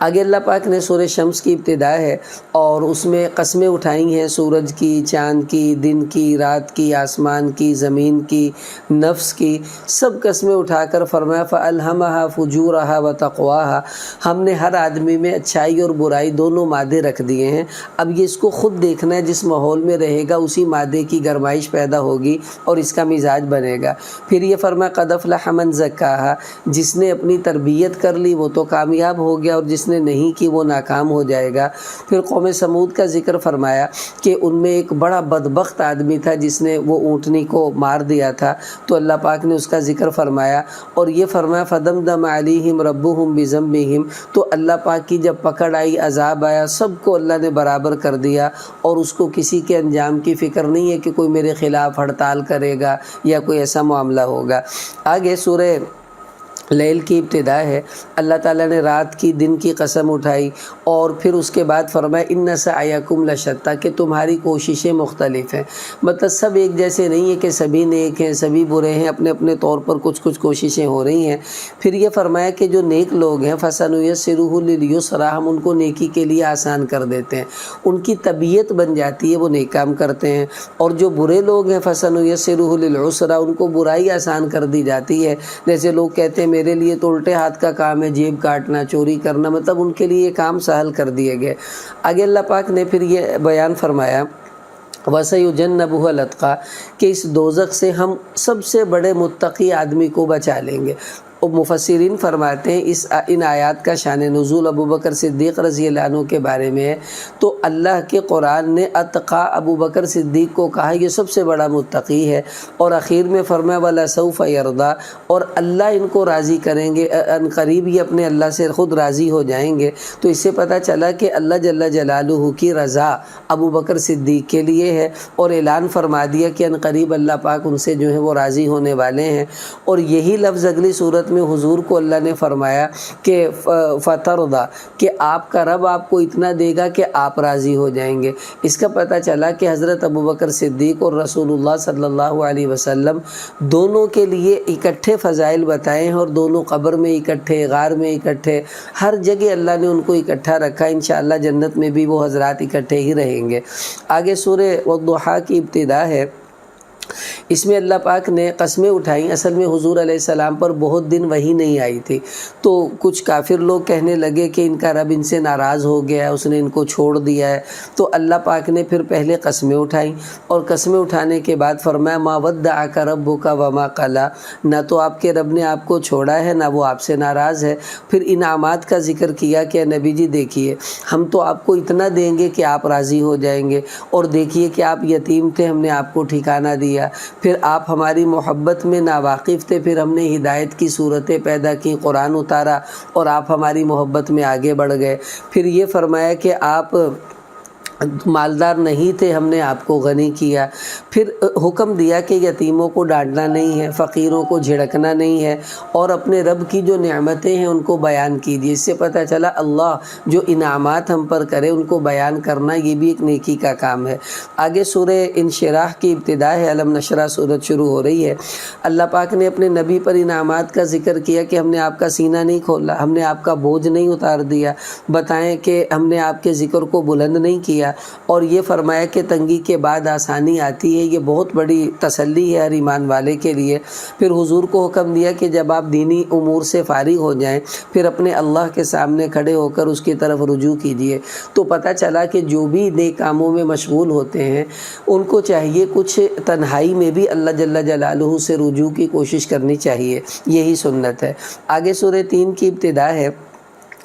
آگے اللہ پاک نے سورہ شمس کی ابتدا ہے، اور اس میں قسمیں اٹھائی ہیں سورج کی، چاند کی، دن کی، رات کی، آسمان کی، زمین کی، نفس کی، سب قسمیں اٹھا کر فرمایا فَأَلْهَمَهَا فُجُورَهَا وَتَقْوَاهَا، ہم نے ہر آدمی میں اچھائی اور برائی دونوں مادے رکھ دیے ہیں۔ اب یہ اس کو خود دیکھنا ہے، جس ماحول میں رہے گا اسی مادے کی گرمائش پیدا ہوگی اور اس کا مزاج بنے گا۔ پھر یہ فرمایا قَدْ أَفْلَحَ مَنْ زَكَّاهَا، جس نے اپنی تربیت کر لی وہ تو کامیاب ہو گیا، اور جس نے نہیں کی وہ ناکام ہو جائے گا۔ پھر قوم سمود کا ذکر فرمایا کہ ان میں ایک بڑا بدبخت آدمی تھا جس نے وہ اونٹنی کو مار دیا تھا، تو اللہ پاک نے اس کا ذکر فرمایا، اور یہ فرمایا فَدَمْدَمَ عَلَيْهِمْ رَبُّهُمْ بِذَنبِهِمْ، تو اللہ پاک کی جب پکڑ آئی، عذاب آیا، سب کو اللہ نے برابر کر دیا، اور اس کو کسی کے انجام کی فکر نہیں ہے کہ کوئی میرے خلاف ہڑتال کرے گا یا کوئی ایسا معاملہ ہوگا۔ آگے سورہ لیل کی ابتدا ہے، اللہ تعالیٰ نے رات کی، دن کی قسم اٹھائی، اور پھر اس کے بعد فرمایا ان سعیکم لشتی، کہ تمہاری کوششیں مختلف ہیں، مطلب سب ایک جیسے نہیں ہے کہ سبھی نیک ہیں سبھی برے ہیں، اپنے اپنے طور پر کچھ کچھ کوششیں ہو رہی ہیں۔ پھر یہ فرمایا کہ جو نیک لوگ ہیں فَسَنُيَسِّرُهُ لِلْيُسْرَىٰ، ہم ان کو نیکی کے لیے آسان کر دیتے ہیں، ان کی طبیعت بن جاتی ہے، وہ نیک کام کرتے ہیں۔ اور جو برے لوگ ہیں فَسَنُيَسِّرُهُ لِلْعُسْرَىٰ، ان کو برائی آسان کر دی جاتی ہے۔ جیسے لوگ کہتے ہیں میرے لیے تو الٹے ہاتھ کا کام ہے، جیب کاٹنا، چوری کرنا، مطلب ان کے لیے یہ کام سہل کر دیے گئے۔ آگے اللہ پاک نے پھر یہ بیان فرمایا وَسَيُجَنَّبُهُ الْأَتْقَى، کہ اس دوزخ سے ہم سب سے بڑے متقی آدمی کو بچا لیں گے۔ اور مفسرین فرماتے ہیں ان آیات کا شان نزول ابو بکر صدیق رضی اللہ عنہ کے بارے میں ہے، تو اللہ کے قرآن نے اتقا ابو بکر صدیق کو کہا یہ سب سے بڑا متقی ہے، اور اخیر میں فرمایا وَلَسَوْفَ يَرْضَىٰ، اور اللہ ان کو راضی کریں گے، ان قریب یہ اپنے اللہ سے خود راضی ہو جائیں گے۔ تو اس سے پتہ چلا کہ اللہ جل جلالہ کی رضا ابو بکر صدیق کے لیے ہے، اور اعلان فرما دیا کہ ان قریب اللہ پاک ان سے جو ہے وہ راضی ہونے والے ہیں۔ اور یہی لفظ اگلی صورت میں حضور کو اللہ نے فرمایا کہ فترضا، کہ آپ کا رب آپ کو اتنا دے گا کہ آپ راضی ہو جائیں گے۔ اس کا پتہ چلا کہ حضرت ابوبکر صدیق اور رسول اللہ صلی اللہ علیہ وسلم دونوں کے لیے اکٹھے فضائل بتائے ہیں، اور دونوں قبر میں اکٹھے، غار میں اکٹھے، ہر جگہ اللہ نے ان کو اکٹھا رکھا۔ انشاءاللہ جنت میں بھی وہ حضرات اکٹھے ہی رہیں گے۔ آگے سورہ والضحیٰ کی ابتدا ہے، اس میں اللہ پاک نے قسمیں اٹھائیں۔ اصل میں حضور علیہ السلام پر بہت دن وحی نہیں آئی تھی، تو کچھ کافر لوگ کہنے لگے کہ ان کا رب ان سے ناراض ہو گیا ہے، اس نے ان کو چھوڑ دیا ہے۔ تو اللہ پاک نے پھر پہلے قسمیں اٹھائیں، اور قسمیں اٹھانے کے بعد فرمایا ما ودعک ربک وما قلی، نہ تو آپ کے رب نے آپ کو چھوڑا ہے نہ وہ آپ سے ناراض ہے۔ پھر انعامات کا ذکر کیا کہ نبی جی دیکھیے ہم تو آپ کو اتنا دیں گے کہ آپ راضی ہو جائیں گے، اور دیکھیے کہ آپ یتیم تھے، ہم نے آپ کو ٹھکانہ دیا، پھر آپ ہماری محبت میں ناواقف تھے، پھر ہم نے ہدایت کی صورتیں پیدا کی، قرآن اتارا، اور آپ ہماری محبت میں آگے بڑھ گئے۔ پھر یہ فرمایا کہ آپ مالدار نہیں تھے، ہم نے آپ کو غنی کیا۔ پھر حکم دیا کہ یتیموں کو ڈانٹنا نہیں ہے، فقیروں کو جھڑکنا نہیں ہے، اور اپنے رب کی جو نعمتیں ہیں ان کو بیان کیجیے۔ اس سے پتہ چلا اللہ جو انعامات ہم پر کرے ان کو بیان کرنا یہ بھی ایک نیکی کا کام ہے۔ آگے سورہ انشراح کی ابتدا ہے، علم نشرح سورت شروع ہو رہی ہے۔ اللہ پاک نے اپنے نبی پر انعامات کا ذکر کیا کہ ہم نے آپ کا سینہ نہیں کھولا، ہم نے آپ کا بوجھ نہیں اتار دیا، بتائیں کہ ہم نے آپ کے ذکر کو بلند نہیں کیا، کیا اور یہ فرمایا کہ تنگی کے بعد آسانی آتی ہے، یہ بہت بڑی تسلی ہے ہر ایمان والے کے لیے۔ پھر حضور کو حکم دیا کہ جب آپ دینی امور سے فارغ ہو جائیں پھر اپنے اللہ کے سامنے کھڑے ہو کر اس کی طرف رجوع کیجئے۔ تو پتہ چلا کہ جو بھی نیک کاموں میں مشغول ہوتے ہیں ان کو چاہیے کچھ تنہائی میں بھی اللہ جل جلالہ سے رجوع کی کوشش کرنی چاہیے، یہی سنت ہے۔ آگے سورہ 3 کی ابتدا ہے،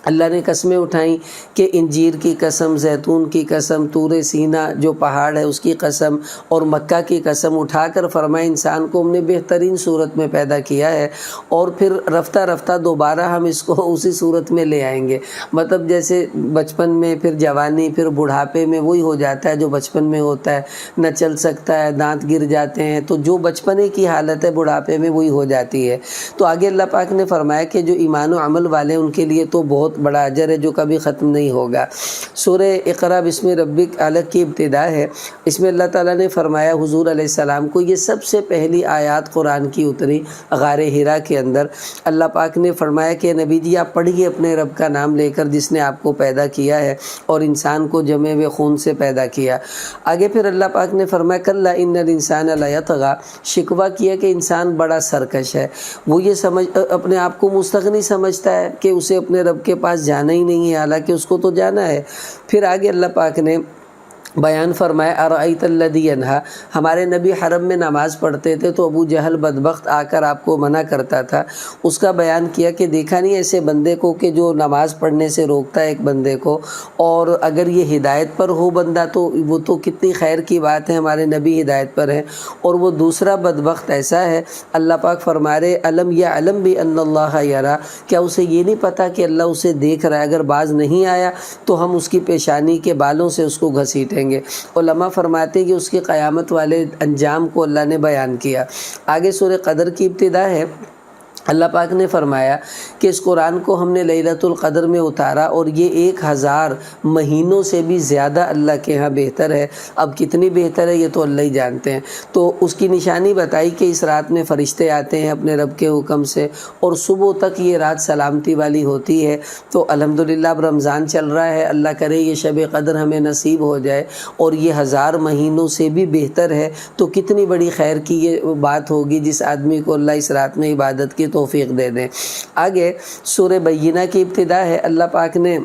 اللہ نے قسمیں اٹھائیں کہ انجیر کی قسم، زیتون کی قسم، طور سینہ جو پہاڑ ہے اس کی قسم اور مکہ کی قسم اٹھا کر فرمایا انسان کو ہم نے بہترین صورت میں پیدا کیا ہے اور پھر رفتہ رفتہ دوبارہ ہم اس کو اسی صورت میں لے آئیں گے۔ مطلب جیسے بچپن میں پھر جوانی پھر بڑھاپے میں وہی ہو جاتا ہے جو بچپن میں ہوتا ہے، نہ چل سکتا ہے، دانت گر جاتے ہیں، تو جو بچپنے کی حالت ہے بڑھاپے میں وہی ہو جاتی ہے۔ تو آگے اللہ پاک نے فرمایا کہ جو ایمان و عمل والے ان کے لیے تو بہت بڑا اجر ہے جو کبھی ختم نہیں ہوگا۔ سورہ اقرا بسم ربک الگ کی ابتدا ہے، اس میں اللہ تعالیٰ نے فرمایا حضور علیہ السلام کو یہ سب سے پہلی آیات قرآن کی اتری غار حرا کے اندر۔ اللہ پاک نے فرمایا کہ نبی جی آپ پڑھیے اپنے رب کا نام لے کر جس نے آپ کو پیدا کیا ہے اور انسان کو جمے ہوئے خون سے پیدا کیا۔ آگے پھر اللہ پاک نے فرمایا کلا ان الانسان لیطغی، شکوہ کیا کہ انسان بڑا سرکش ہے، وہ یہ اپنے آپ کو مستغنی سمجھتا ہے کہ اسے اپنے رب کے پاس جانا ہی نہیں ہے، حالانکہ اس کو تو جانا ہے۔ پھر آگے اللہ پاک نے بیان فرمایا ارأیت الذی ینہا، ہمارے نبی حرم میں نماز پڑھتے تھے تو ابو جہل بدبخت آ کر آپ کو منع کرتا تھا، اس کا بیان کیا کہ دیکھا نہیں ایسے بندے کو کہ جو نماز پڑھنے سے روکتا ہے ایک بندے کو، اور اگر یہ ہدایت پر ہو بندہ تو وہ تو کتنی خیر کی بات ہے، ہمارے نبی ہدایت پر ہیں، اور وہ دوسرا بدبخت ایسا ہے۔ اللہ پاک فرما رہے الم یعلم بان اللہ یری، کیا اسے یہ نہیں پتا کہ اللہ اسے دیکھ رہا ہے، اگر باز نہیں آیا تو ہم اس کی پیشانی کے بالوں سے اس کو گھسیٹیں گے۔ علماء فرماتے ہیں کہ اس کی قیامت والے انجام کو اللہ نے بیان کیا۔ آگے سورہ قدر کی ابتدا ہے، اللہ پاک نے فرمایا کہ اس قرآن کو ہم نے لیلۃ القدر میں اتارا اور یہ 1000 مہینوں سے بھی زیادہ اللہ کے ہاں بہتر ہے۔ اب کتنی بہتر ہے یہ تو اللہ ہی جانتے ہیں۔ تو اس کی نشانی بتائی کہ اس رات میں فرشتے آتے ہیں اپنے رب کے حکم سے اور صبح تک یہ رات سلامتی والی ہوتی ہے۔ تو الحمدللہ اب رمضان چل رہا ہے، اللہ کرے یہ شب قدر ہمیں نصیب ہو جائے اور یہ 1000 مہینوں سے بھی بہتر ہے، تو کتنی بڑی خیر کی یہ بات ہوگی جس آدمی کو اللہ اس رات میں عبادت کی توفیق دے دیں۔ آگے سورہ بینہ کی ابتدا ہے، اللہ پاک نے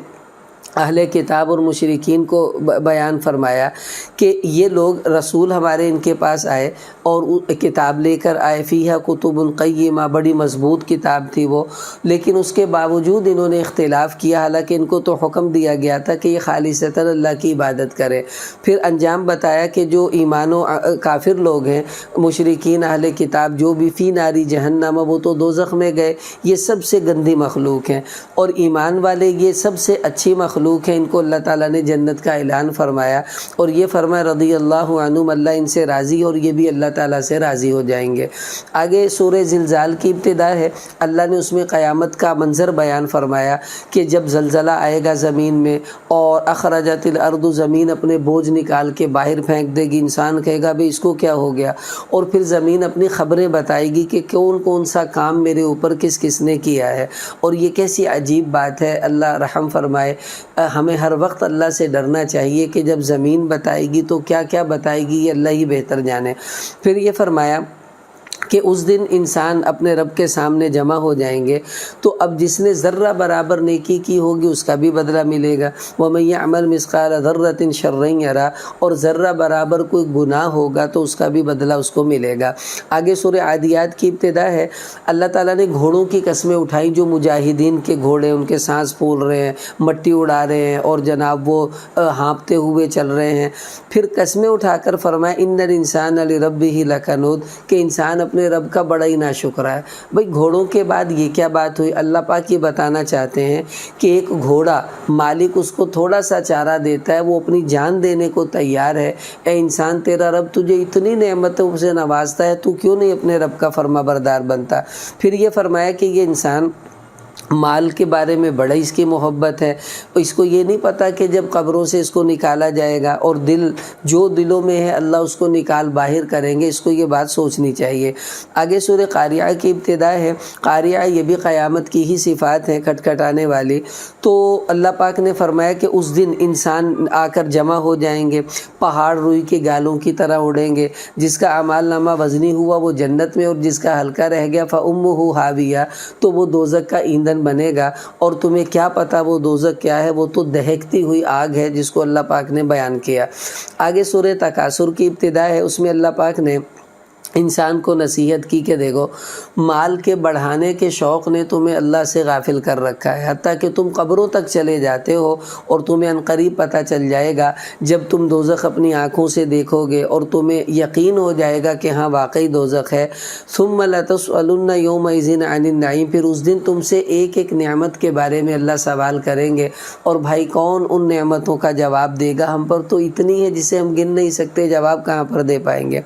اہل کتاب اور مشرکین کو بیان فرمایا کہ یہ لوگ رسول ہمارے ان کے پاس آئے اور کتاب لے کر آئے، فیہا کتب قیمہ، بڑی مضبوط کتاب تھی وہ، لیکن اس کے باوجود انہوں نے اختلاف کیا، حالانکہ ان کو تو حکم دیا گیا تھا کہ یہ خالصتاً اللہ کی عبادت کرے۔ پھر انجام بتایا کہ جو ایمان و کافر لوگ ہیں، مشرکین اہل کتاب، جو بھی فی ناری جہنم، وہ تو دوزخ میں گئے، یہ سب سے گندی مخلوق ہیں، اور ایمان والے یہ سب سے اچھی مخلوق ہیں، ان کو اللہ تعالیٰ نے جنت کا اعلان فرمایا اور یہ فرمایا رضی اللہ عنہم، اللہ ان سے راضی اور یہ بھی اللہ تعالیٰ سے راضی ہو جائیں گے۔ آگے سورہ زلزال کی ابتدا ہے، اللہ نے اس میں قیامت کا منظر بیان فرمایا کہ جب زلزلہ آئے گا زمین میں اور اخرجت الارض، زمین اپنے بوجھ نکال کے باہر پھینک دے گی، انسان کہے گا بھئی اس کو کیا ہو گیا، اور پھر زمین اپنی خبریں بتائے گی کہ کون کون سا کام میرے اوپر کس کس نے کیا ہے، اور یہ کیسی عجیب بات ہے۔ اللہ رحم فرمائے، ہمیں ہر وقت اللہ سے ڈرنا چاہیے کہ جب زمین بتائے گی تو کیا کیا بتائے گی یہ اللہ ہی بہتر جانے۔ پھر یہ فرمایا کہ اس دن انسان اپنے رب کے سامنے جمع ہو جائیں گے، تو اب جس نے ذرہ برابر نیکی کی ہوگی اس کا بھی بدلہ ملے گا، وَمَن يَعْمَلْ مِثْقَالَ ذَرَّةٍ شَرًّا يَرَهُ، اور ذرہ برابر کوئی گناہ ہوگا تو اس کا بھی بدلہ اس کو ملے گا۔ آگے سورہ عادیات کی ابتدا ہے، اللہ تعالیٰ نے گھوڑوں کی قسمیں اٹھائیں، جو مجاہدین کے گھوڑے ان کے سانس پھول رہے ہیں، مٹی اڑا رہے ہیں اور جناب وہ ہانپتے ہوئے چل رہے ہیں۔ پھر قسمیں اٹھا کر فرمایا اِنَّ الْإِنسَانَ لِرَبِّهِ لَكَنُودٌ، کہ انسان اپنے رب کا بڑا ہی ناشکرا ہے۔ بھئی گھوڑوں کے بعد یہ کیا بات ہوئی؟ اللہ پاک یہ بتانا چاہتے ہیں کہ ایک گھوڑا مالک اس کو تھوڑا سا چارہ دیتا ہے، وہ اپنی جان دینے کو تیار ہے۔ اے انسان، تیرا رب تجھے اتنی نعمتوں سے نوازتا ہے، تو کیوں نہیں اپنے رب کا فرما بردار بنتا؟ پھر یہ فرمایا کہ یہ انسان مال کے بارے میں بڑا اس کی محبت ہے، اس کو یہ نہیں پتہ کہ جب قبروں سے اس کو نکالا جائے گا اور جو دلوں میں ہے اللہ اس کو نکال باہر کریں گے، اس کو یہ بات سوچنی چاہیے۔ آگے سورہ قاریعہ کی ابتدا ہے۔ قاریعہ یہ بھی قیامت کی ہی صفات ہیں، کھٹکھٹانے والی۔ تو اللہ پاک نے فرمایا کہ اس دن انسان آ کر جمع ہو جائیں گے، پہاڑ روئی کے گالوں کی طرح اڑیں گے، جس کا اعمال نامہ وزنی ہوا وہ جنت میں اور جس کا ہلکا رہ گیا فَأُمُّهُ حَاوِيَةٌ تو وہ دوزخ کا ایندھن بنے گا۔ اور تمہیں کیا پتا وہ دوزخ کیا ہے؟ وہ تو دہکتی ہوئی آگ ہے جس کو اللہ پاک نے بیان کیا۔ آگے سورہ تکاثر کی ابتدا ہے، اس میں اللہ پاک نے انسان کو نصیحت کی کہ دیکھو مال کے بڑھانے کے شوق نے تمہیں اللہ سے غافل کر رکھا ہے، حتیٰ کہ تم قبروں تک چلے جاتے ہو اور تمہیں عنقریب پتہ چل جائے گا جب تم دوزخ اپنی آنکھوں سے دیکھو گے اور تمہیں یقین ہو جائے گا کہ ہاں واقعی دوزخ ہے۔ ثم لتسألن یومئذ عن النعیم پھر اس دن تم سے ایک ایک نعمت کے بارے میں اللہ سوال کریں گے، اور بھائی کون ان نعمتوں کا جواب دے گا؟ ہم پر تو اتنی ہے جسے ہم گن نہیں سکتے، جواب کہاں پر دے پائیں گے۔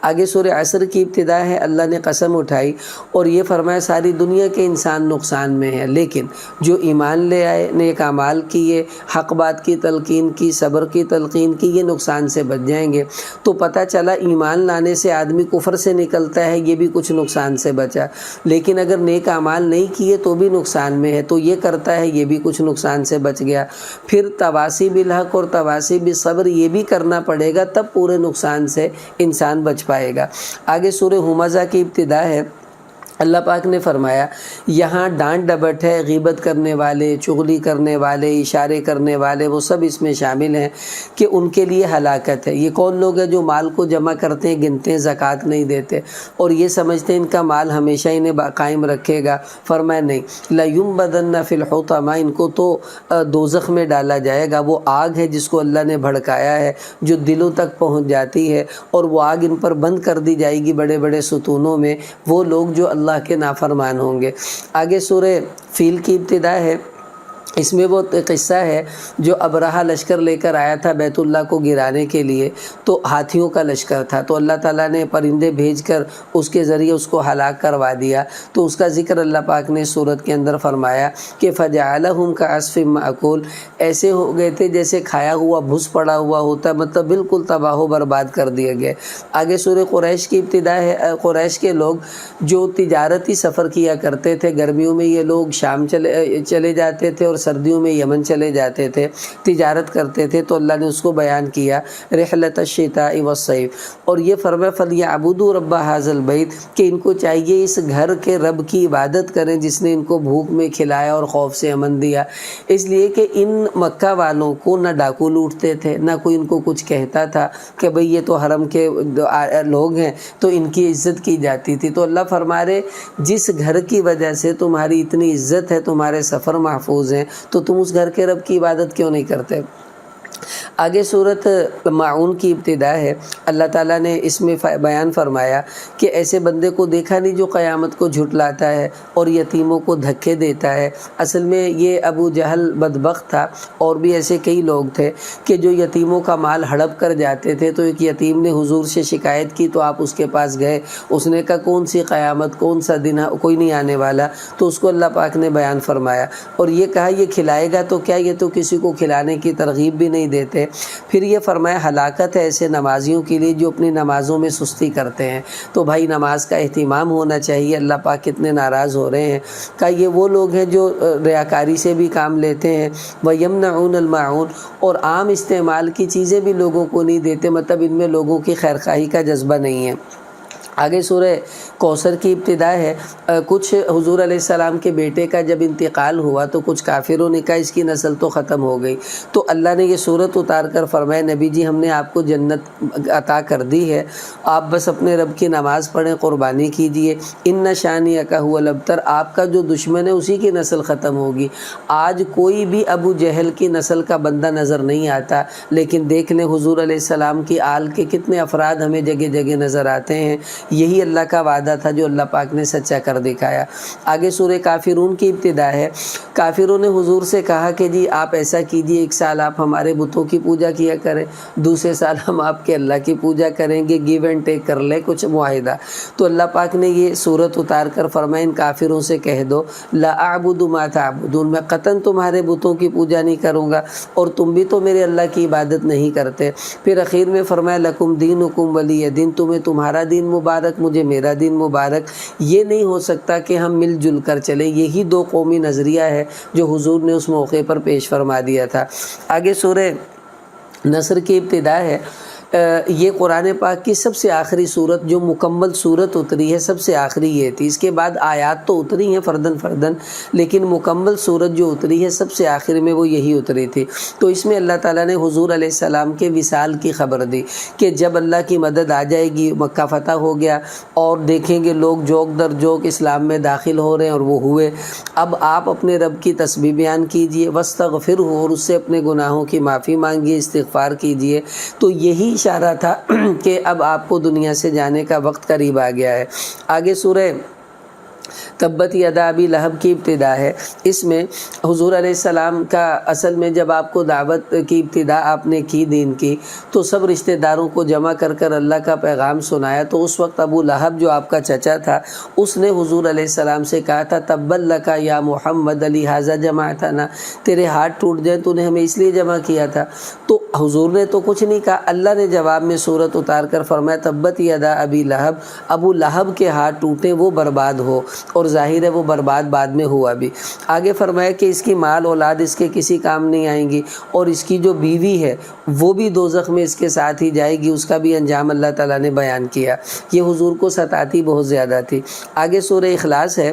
آگے سورہ عصر کی ابتدا ہے، اللہ نے قسم اٹھائی اور یہ فرمایا ساری دنیا کے انسان نقصان میں ہے، لیکن جو ایمان لے آئے، نیک اعمال کیے، حق بات کی تلقین کی، صبر کی تلقین کی، یہ نقصان سے بچ جائیں گے۔ تو پتہ چلا ایمان لانے سے آدمی کفر سے نکلتا ہے، یہ بھی کچھ نقصان سے بچا، لیکن اگر نیک اعمال نہیں کیے تو بھی نقصان میں ہے، تو یہ کرتا ہے یہ بھی کچھ نقصان سے بچ گیا۔ پھر تواصی بالحق اور تواصی بالصبر یہ بھی کرنا پڑے گا، تب پورے نقصان سے انسان بچ پائے گا۔ آگے سورہ ہمزہ کی ابتدا ہے، اللہ پاک نے فرمایا یہاں ڈانٹ ڈپٹ ہے، غیبت کرنے والے، چغلی کرنے والے، اشارے کرنے والے، وہ سب اس میں شامل ہیں کہ ان کے لیے ہلاکت ہے۔ یہ کون لوگ ہیں جو مال کو جمع کرتے ہیں، گنتے ہیں، زکوٰۃ نہیں دیتے اور یہ سمجھتے ہیں ان کا مال ہمیشہ انہیں قائم رکھے گا؟ فرمایا نہیں، لَيُنبَذَنَّ فِي الْحُطَمَةِ ان کو تو دوزخ میں ڈالا جائے گا۔ وہ آگ ہے جس کو اللہ نے بھڑکایا ہے، جو دلوں تک پہنچ جاتی ہے، اور وہ آگ ان پر بند کر دی جائے گی بڑے بڑے ستونوں میں، وہ لوگ جو اللہ کے نافرمان ہوں گے۔ آگے سورہ فیل کی ابتدا ہے، اس میں وہ قصہ ہے جو ابرہہ لشکر لے کر آیا تھا بیت اللہ کو گرانے کے لیے، تو ہاتھیوں کا لشکر تھا، تو اللہ تعالیٰ نے پرندے بھیج کر اس کے ذریعے اس کو ہلاک کروا دیا۔ تو اس کا ذکر اللہ پاک نے سورت کے اندر فرمایا کہ فَجَعَلَهُمْ كَعَصْفٍ مَأْكُولٍ ایسے ہو گئے تھے جیسے کھایا ہوا بھس پڑا ہوا ہوتا، مطلب بالکل تباہ و برباد کر دیے گئے۔ آگے سورہ قریش کی ابتدا ہے، قریش کے لوگ جو تجارتی سفر کیا کرتے تھے، گرمیوں میں یہ لوگ شام چلے جاتے تھے اور سردیوں میں یمن چلے جاتے تھے، تجارت کرتے تھے، تو اللہ نے اس کو بیان کیا رحلۃ الشتاء والصیف، اور یہ فرمایا فلیعبدوا رب ھذا البیت کہ ان کو چاہیے اس گھر کے رب کی عبادت کریں جس نے ان کو بھوک میں کھلایا اور خوف سے امن دیا۔ اس لیے کہ ان مکہ والوں کو نہ ڈاکو لوٹتے تھے، نہ کوئی ان کو کچھ کہتا تھا کہ بھئی یہ تو حرم کے لوگ ہیں، تو ان کی عزت کی جاتی تھی۔ تو اللہ فرما رہے جس گھر کی وجہ سے تمہاری اتنی عزت ہے، تمہارے سفر محفوظ ہیں، تو تم اس گھر کے رب کی عبادت کیوں نہیں کرتے؟ آگے صورت معون کی ابتدا ہے، اللہ تعالیٰ نے اس میں بیان فرمایا کہ ایسے بندے کو دیکھا نہیں جو قیامت کو جھٹلاتا ہے اور یتیموں کو دھکے دیتا ہے۔ اصل میں یہ ابو جہل بدبخت تھا، اور بھی ایسے کئی لوگ تھے کہ جو یتیموں کا مال ہڑپ کر جاتے تھے۔ تو ایک یتیم نے حضور سے شکایت کی، تو آپ اس کے پاس گئے، اس نے کہا کون سی قیامت، کون سا دن، کوئی نہیں آنے والا۔ تو اس کو اللہ پاک نے بیان فرمایا اور یہ کہا یہ کھلائے گا تو کیا، یہ تو کسی کو کھلانے کی ترغیب بھی نہیں دیتے۔ پھر یہ فرمایا ہلاکت ہے ایسے نمازیوں کے لیے جو اپنی نمازوں میں سستی کرتے ہیں۔ تو بھائی نماز کا اہتمام ہونا چاہیے، اللہ پاک کتنے ناراض ہو رہے ہیں کہ یہ وہ لوگ ہیں جو ریاکاری سے بھی کام لیتے ہیں، وَيَمْنَعُونَ الْمَاعُونَ اور عام استعمال کی چیزیں بھی لوگوں کو نہیں دیتے، مطلب ان میں لوگوں کی خیرخواہی کا جذبہ نہیں ہے۔ آگے سورہ کوثر کی ابتدا ہے، کچھ حضور علیہ السلام کے بیٹے کا جب انتقال ہوا تو کچھ کافروں نے کہا اس کی نسل تو ختم ہو گئی، تو اللہ نے یہ صورت اتار کر فرمایا نبی جی ہم نے آپ کو جنت عطا کر دی ہے، آپ بس اپنے رب کی نماز پڑھیں، قربانی کیجئے، ان شانئک ھو الابتر آپ کا جو دشمن ہے اسی کی نسل ختم ہوگی۔ آج کوئی بھی ابو جہل کی نسل کا بندہ نظر نہیں آتا، لیکن دیکھ لیں حضور علیہ السلام کی آل کے کتنے افراد ہمیں جگہ جگہ نظر آتے ہیں یہی اللہ کا وعدہ تھا جو اللہ پاک نے سچا کر دکھایا۔ آگے سورہ کافرون کی ابتدا ہے۔ کافروں نے حضور سے کہا کہ جی آپ ایسا کیجئے، ایک سال آپ ہمارے بتوں کی پوجا کیا کریں، دوسرے سال ہم آپ کے اللہ کی پوجا کریں گے، گیو اینڈ ٹیک کر لیں کچھ معاہدہ۔ تو اللہ پاک نے یہ صورت اتار کر فرمایا ان کافروں سے کہہ دو لا اعبد ما تعبدون، میں قطعاً تمہارے بتوں کی پوجا نہیں کروں گا اور تم بھی تو میرے اللہ کی عبادت نہیں کرتے۔ پھر اخیر میں فرمایا لکم دینکم ولی دین، تمہیں تمہارا دین مبارک، مجھے میرا دین مبارک۔ یہ نہیں ہو سکتا کہ ہم مل جل کر چلیں۔ یہی دو قومی نظریہ ہے جو حضور نے اس موقع پر پیش فرما دیا تھا۔ آگے سورہ نصر کی ابتدا ہے۔ یہ قرآن پاک کی سب سے آخری صورت جو مکمل صورت اتری ہے، سب سے آخری یہ تھی۔ اس کے بعد آیات تو اتری ہیں فردن فردن، لیکن مکمل صورت جو اتری ہے سب سے آخر میں وہ یہی اتری تھی۔ تو اس میں اللہ تعالیٰ نے حضور علیہ السلام کے وصال کی خبر دی کہ جب اللہ کی مدد آ جائے گی، مکہ فتح ہو گیا اور دیکھیں گے لوگ جوک در جوک اسلام میں داخل ہو رہے ہیں، اور وہ ہوئے۔ اب آپ اپنے رب کی تسبیح بیان کیجئے، واستغفرہ، اور اس سے اپنے گناہوں کی معافی مانگیے، استغفار کیجئے۔ تو یہی اشارہ تھا کہ اب آپ کو دنیا سے جانے کا وقت قریب آ گیا ہے۔ آگے سورہ تبت یدا ابی لہب کی ابتدا ہے۔ اس میں حضور علیہ السلام کا اصل میں جب آپ کو دعوت کی ابتدا آپ نے کی دین کی، تو سب رشتہ داروں کو جمع کر کر اللہ کا پیغام سنایا۔ تو اس وقت ابو لہب جو آپ کا چچا تھا، اس نے حضور علیہ السلام سے کہا تھا تبا لک یا محمد لہذا جمعتنا، تیرے ہاتھ ٹوٹ جائیں، تو نے ہمیں اس لیے جمع کیا تھا۔ تو حضور نے تو کچھ نہیں کہا، اللہ نے جواب میں صورت اتار کر فرمایا تبت یدا ابی لہب، ابو لہب کے ہاتھ ٹوٹے، وہ برباد ہو، اور ظاہر ہے وہ برباد بعد میں ہوا بھی۔ آگے فرمایا کہ اس کی مال اولاد اس کے کسی کام نہیں آئیں گی، اور اس کی جو بیوی ہے وہ بھی دوزخ میں اس کے ساتھ ہی جائے گی، اس کا بھی انجام اللہ تعالیٰ نے بیان کیا۔ یہ حضور کو ستاتی بہت زیادہ تھی۔ آگے سورہ اخلاص ہے۔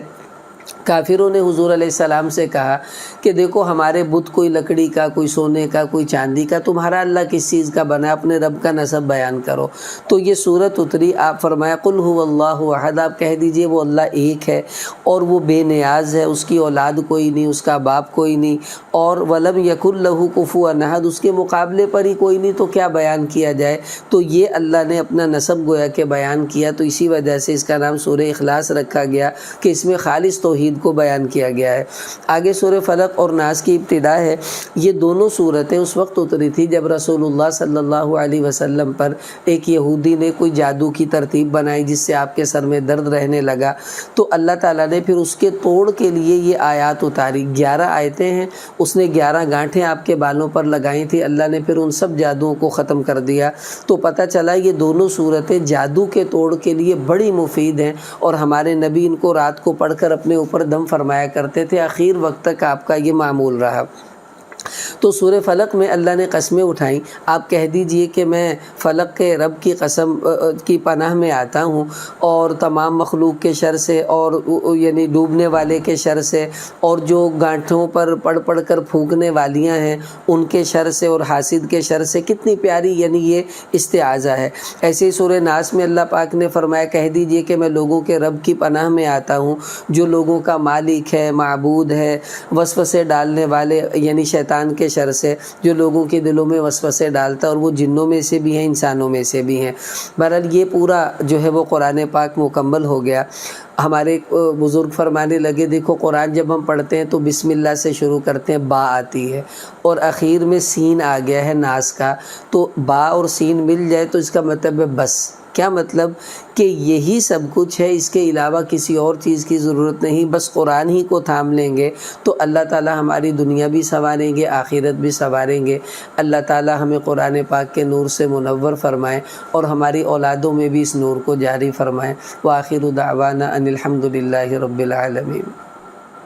کافروں نے حضور علیہ السلام سے کہا کہ دیکھو ہمارے بت کوئی لکڑی کا، کوئی سونے کا، کوئی چاندی کا، تمہارا اللہ کس چیز کا بنا ہے، اپنے رب کا نسب بیان کرو۔ تو یہ صورت اتری، آپ فرمایا قل هو اللہ احد، آپ کہہ دیجئے وہ اللہ ایک ہے اور وہ بے نیاز ہے، اس کی اولاد کوئی نہیں، اس کا باپ کوئی نہیں، اور ولم یکن لہ کفوا احد، اس کے مقابلے پر ہی کوئی نہیں، تو کیا بیان کیا جائے۔ تو یہ اللہ نے اپنا نسب گویا کہ بیان کیا، تو اسی وجہ سے اس کا نام سورہ اخلاص رکھا گیا کہ اس میں خالص توحید کو بیان کیا گیا ہے۔ آگے سورہ فلق اور ناس کی ابتدا ہے۔ یہ دونوں صورتیں اس وقت اتری تھی جب رسول اللہ صلی اللہ علیہ وسلم پر ایک یہودی نے کوئی جادو کی ترتیب بنائی جس سے آپ کے سر میں درد رہنے لگا، تو اللہ تعالیٰ نے پھر اس کے توڑ کے لیے یہ آیات اتاری۔ 11 آیتیں ہیں، اس نے 11 گانٹھیں آپ کے بالوں پر لگائی تھی، اللہ نے پھر ان سب جادوؤں کو ختم کر دیا۔ تو پتہ چلا یہ دونوں صورتیں جادو کے توڑ کے لیے بڑی مفید ہیں، اور ہمارے نبی ان کو رات کو پڑھ کر اپنے اوپر دم فرمایا کرتے تھے، آخر وقت تک آپ کا یہ معمول رہا۔ تو سورہ فلق میں اللہ نے قسمیں اٹھائیں، آپ کہہ دیجئے کہ میں فلق کے رب کی قسم کی پناہ میں آتا ہوں، اور تمام مخلوق کے شر سے، اور یعنی ڈوبنے والے کے شر سے، اور جو گانٹھوں پر پڑھ پڑھ کر پھونکنے والیاں ہیں ان کے شر سے، اور حاسد کے شر سے۔ کتنی پیاری یعنی یہ استعاذہ ہے۔ ایسے ہی سورہ ناس میں اللہ پاک نے فرمایا کہہ دیجئے کہ میں لوگوں کے رب کی پناہ میں آتا ہوں جو لوگوں کا مالک ہے، معبود ہے، وسوسے ڈالنے والے یعنی شیطان کے شر سے، جو لوگوں کے دلوں میں وسوسے ڈالتا ہے، اور وہ جنوں میں سے بھی ہیں، انسانوں میں سے بھی ہیں۔ بہرحال یہ پورا جو ہے وہ قرآن پاک مکمل ہو گیا۔ ہمارے بزرگ فرمانے لگے دیکھو قرآن جب ہم پڑھتے ہیں تو بسم اللہ سے شروع کرتے ہیں، با آتی ہے، اور اخیر میں سین آ گیا ہے ناس کا، تو با اور سین مل جائے تو اس کا مطلب ہے بس۔ کیا مطلب؟ کہ یہی سب کچھ ہے، اس کے علاوہ کسی اور چیز کی ضرورت نہیں، بس قرآن ہی کو تھام لیں گے تو اللہ تعالی ہماری دنیا بھی سنواریں گے، آخرت بھی سنواریں گے۔ اللہ تعالی ہمیں قرآن پاک کے نور سے منور فرمائے، اور ہماری اولادوں میں بھی اس نور کو جاری فرمائے۔ وآخر دعوانا ان الحمد للہ رب العالمین۔